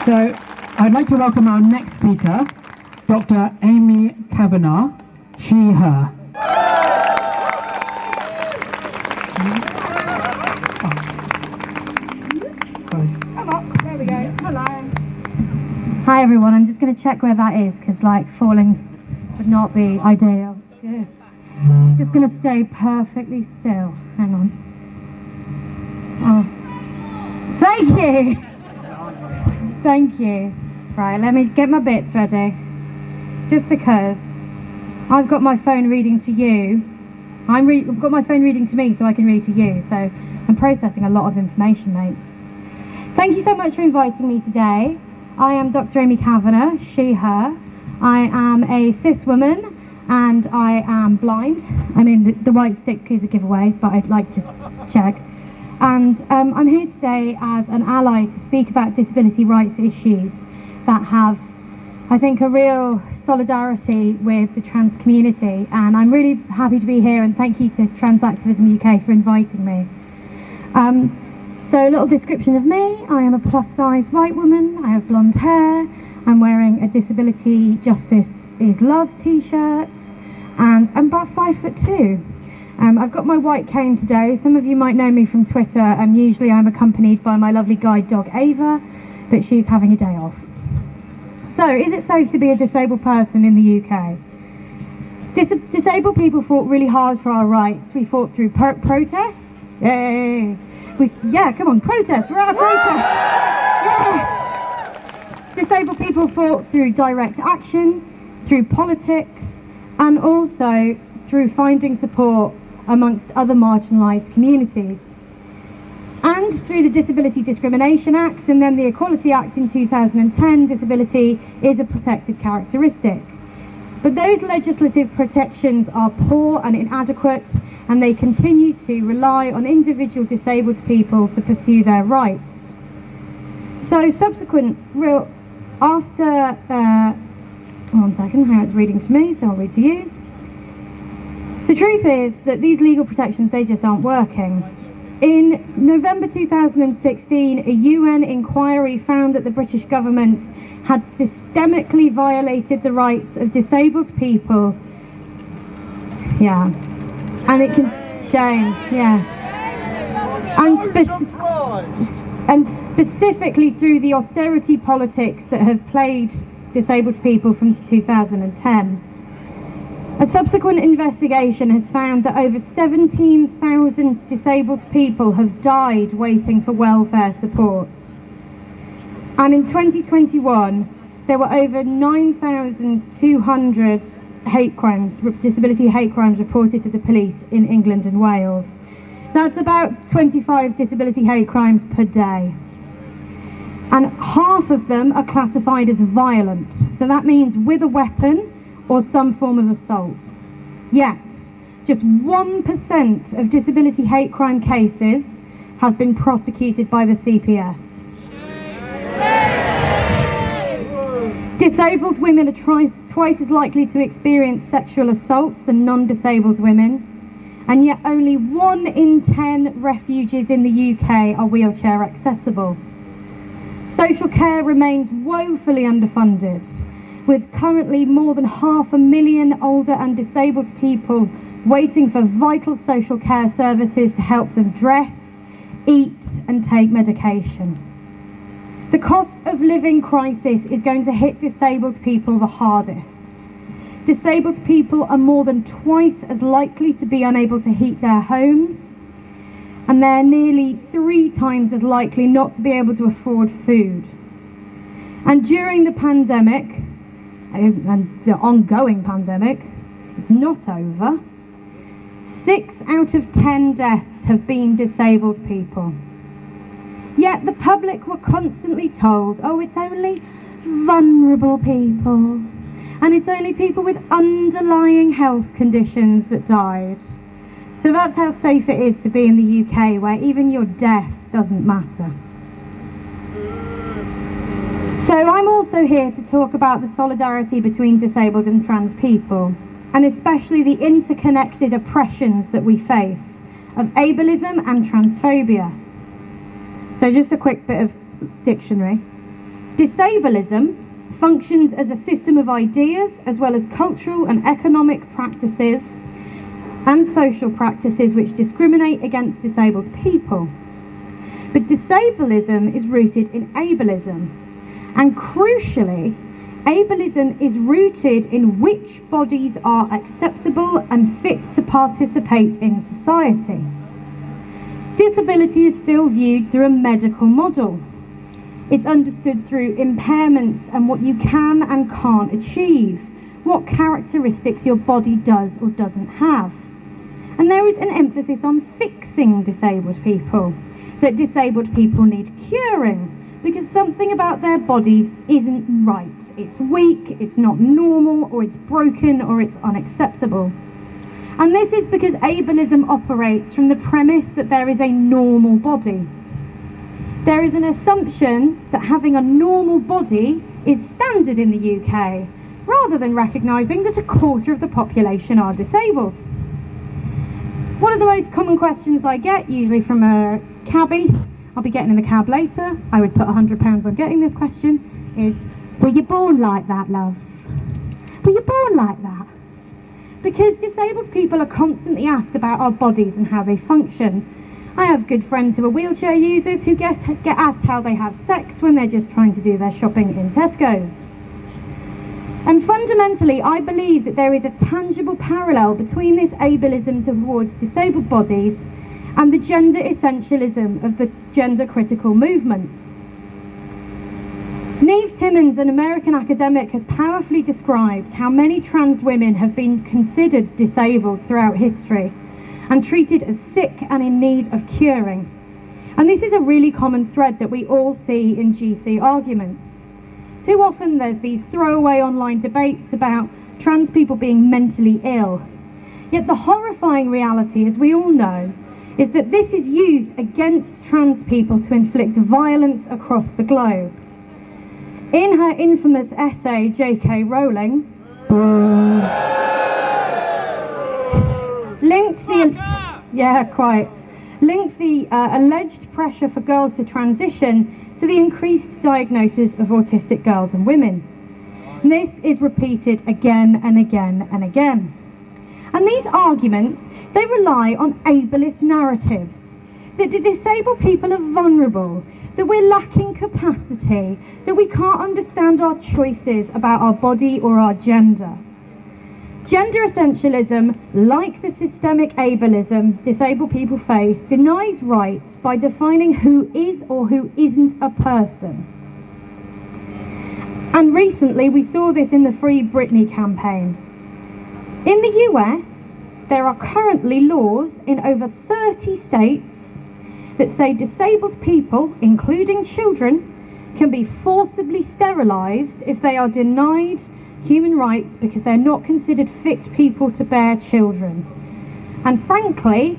So I'd like to welcome our next speaker, Dr. Amy Kavanagh, she, her. There we go. Hello. Hi everyone, I'm just going to check where that is because falling would not be ideal. Good. Just going to stay perfectly still. Hang on. Oh. Thank you! Thank you. Right, let me get my bits ready. Just because I've got my phone reading to you. I've got my phone reading to me so I can read to you. So I'm processing a lot of information, mates. Thank you so much for inviting me today. I am Dr. Amy Kavanagh, she, her. I am a cis woman and I am blind. I mean, the white stick is a giveaway, but I'd like to check. And I'm here today as an ally to speak about disability rights issues that have, I think, a real solidarity with the trans community. And I'm really happy to be here, and thank you to Trans Activism UK for inviting me. So a little description of me. I am a plus-size white woman. I have blonde hair. I'm wearing a Disability Justice is Love t-shirt, and I'm about 5'2". I've got my white cane today. Some of you might know me from Twitter, and usually I'm accompanied by my lovely guide dog Ava, but she's having a day off. So, is it safe to be a disabled person in the UK? Disabled people fought really hard for our rights. We fought through protest. Yay! Yeah, come on, protest! We're at a protest! Yeah! Disabled people fought through direct action, through politics, and also through finding support amongst other marginalised communities. And through the Disability Discrimination Act and then the Equality Act in 2010, disability is a protected characteristic. But those legislative protections are poor and inadequate, and they continue to rely on individual disabled people to pursue their rights. So after, one second, how it's reading to me, so I'll read to you. The truth is that these legal protections, they just aren't working. In November 2016, a UN inquiry found that the British government had systemically violated the rights of disabled people. Yeah. And it can shame, yeah. And specifically through the austerity politics that have plagued disabled people from 2010. A subsequent investigation has found that over 17,000 disabled people have died waiting for welfare support. And in 2021, there were over 9,200 disability hate crimes reported to the police in England and Wales. That's about 25 disability hate crimes per day. And half of them are classified as violent. So that means with a weapon or some form of assault. Yet, just 1% of disability hate crime cases have been prosecuted by the CPS. Disabled women are twice as likely to experience sexual assault than non-disabled women, and yet only 1 in 10 refugees in the UK are wheelchair accessible. Social care remains woefully underfunded, with currently more than 500,000 older and disabled people waiting for vital social care services to help them dress, eat and take medication. The cost of living crisis is going to hit disabled people the hardest. Disabled people are more than twice as likely to be unable to heat their homes, and they're nearly 3 times as likely not to be able to afford food. And during the pandemic, and the ongoing pandemic, it's not over, 6 out of 10 deaths have been disabled people. Yet the public were constantly told, oh, it's only vulnerable people, and it's only people with underlying health conditions that died. So that's how safe it is to be in the UK, where even your death doesn't matter. So I'm also here to talk about the solidarity between disabled and trans people, and especially the interconnected oppressions that we face of ableism and transphobia. So just a quick bit of dictionary. Disableism functions as a system of ideas as well as cultural and economic practices and social practices which discriminate against disabled people. But disableism is rooted in ableism, and crucially, ableism is rooted in which bodies are acceptable and fit to participate in society. Disability is still viewed through a medical model. It's understood through impairments and what you can and can't achieve, what characteristics your body does or doesn't have. And there is an emphasis on fixing disabled people, that disabled people need curing because something about their bodies isn't right. It's weak, it's not normal, or it's broken, or it's unacceptable. And this is because ableism operates from the premise that there is a normal body. There is an assumption that having a normal body is standard in the UK, rather than recognising that a quarter of the population are disabled. One of the most common questions I get, usually from a cabbie, I'll be getting in the cab later, I would put £100 on getting this question, is, were you born like that, love? Were you born like that? Because disabled people are constantly asked about our bodies and how they function. I have good friends who are wheelchair users who get asked how they have sex when they're just trying to do their shopping in Tesco's. And fundamentally, I believe that there is a tangible parallel between this ableism towards disabled bodies and the gender essentialism of the gender critical movement. Neve Timmons, an American academic, has powerfully described how many trans women have been considered disabled throughout history and treated as sick and in need of curing. And this is a really common thread that we all see in GC arguments. Too often there's these throwaway online debates about trans people being mentally ill. Yet the horrifying reality, as we all know, is that this is used against trans people to inflict violence across the globe. In her infamous essay, J.K. Rowling linked the alleged pressure for girls to transition to the increased diagnosis of autistic girls and women. And this is repeated again and again and again. And these arguments, they rely on ableist narratives, that the disabled people are vulnerable, that we're lacking capacity, that we can't understand our choices about our body or our gender. Gender essentialism, like the systemic ableism disabled people face, denies rights by defining who is or who isn't a person. And recently we saw this in the Free Britney campaign. In the US, there are currently laws in over 30 states that say disabled people, including children, can be forcibly sterilised if they are denied human rights because they're not considered fit people to bear children. And frankly,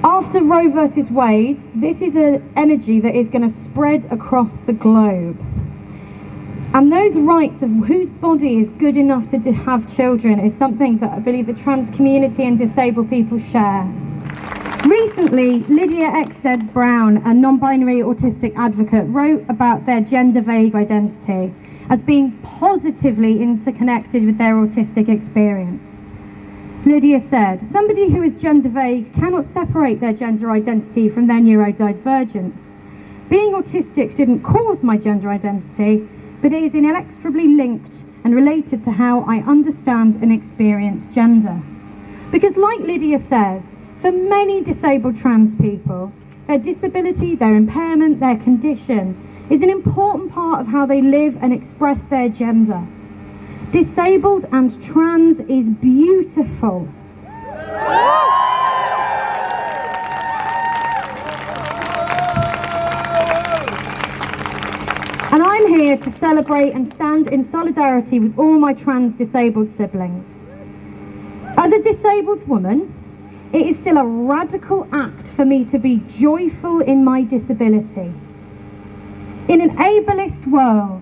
after Roe versus Wade, this is an energy that is going to spread across the globe. And those rights of whose body is good enough to have children is something that I believe the trans community and disabled people share. Recently, Lydia XZ Brown, a non-binary autistic advocate, wrote about their gender-vague identity as being positively interconnected with their autistic experience. Lydia said, "Somebody who is gender-vague cannot separate their gender identity from their neurodivergence. Being autistic didn't cause my gender identity, but it is inextricably linked and related to how I understand and experience gender." Because like Lydia says, for many disabled trans people, their disability, their impairment, their condition is an important part of how they live and express their gender. Disabled and trans is beautiful. And I'm here to celebrate and stand in solidarity with all my trans disabled siblings. As a disabled woman, it is still a radical act for me to be joyful in my disability. In an ableist world,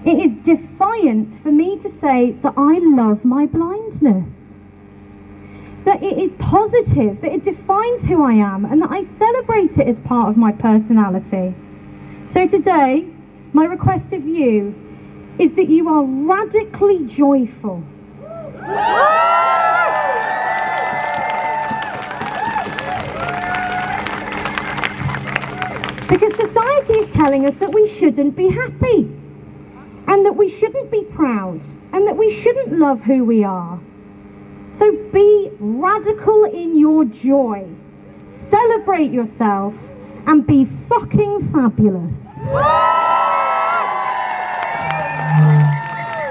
it is defiant for me to say that I love my blindness, that it is positive, that it defines who I am, and that I celebrate it as part of my personality. So today, my request of you is that you are radically joyful. Because society is telling us that we shouldn't be happy, and that we shouldn't be proud, and that we shouldn't love who we are. So be radical in your joy. Celebrate yourself and be fucking fabulous.